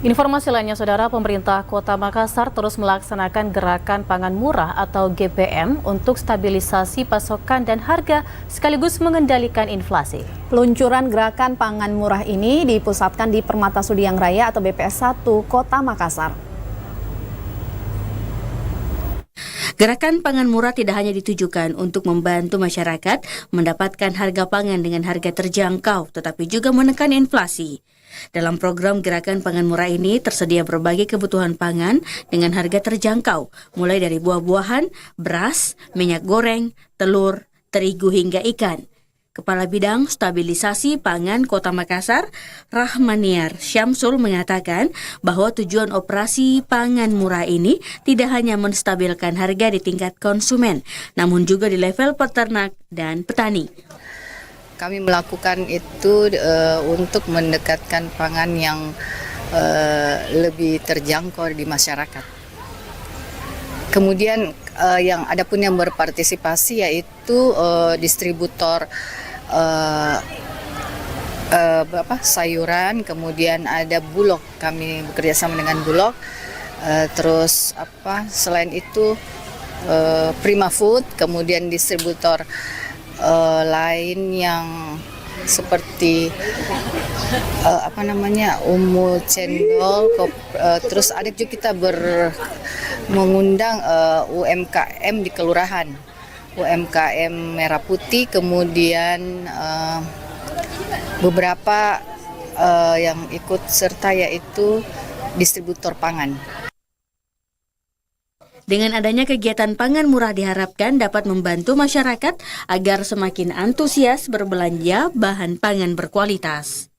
Informasi lainnya, Saudara, pemerintah Kota Makassar terus melaksanakan gerakan pangan murah atau GPM untuk stabilisasi pasokan dan harga sekaligus mengendalikan inflasi. Peluncuran gerakan pangan murah ini dipusatkan di Permata Sudiang Raya atau BPS 1 Kota Makassar. Gerakan pangan murah tidak hanya ditujukan untuk membantu masyarakat mendapatkan harga pangan dengan harga terjangkau, tetapi juga menekan inflasi. Dalam program gerakan pangan murah ini tersedia berbagai kebutuhan pangan dengan harga terjangkau, mulai dari buah-buahan, beras, minyak goreng, telur, terigu hingga ikan. Kepala Bidang Stabilisasi Pangan Kota Makassar, Rahmaniar Syamsul, mengatakan bahwa tujuan operasi pangan murah ini tidak hanya menstabilkan harga di tingkat konsumen, namun juga di level peternak dan petani. Kami melakukan itu untuk mendekatkan pangan yang lebih terjangkau di masyarakat. Kemudian adapun yang berpartisipasi yaitu distributor sayuran, kemudian ada Bulog, kami bekerjasama dengan Bulog. Selain itu Prima Food, kemudian distributor lain yang seperti Umu Cendol, terus ada juga kita mengundang UMKM di kelurahan, UMKM Merah Putih, kemudian beberapa yang ikut serta yaitu distributor pangan. Dengan adanya kegiatan pangan murah diharapkan dapat membantu masyarakat agar semakin antusias berbelanja bahan pangan berkualitas.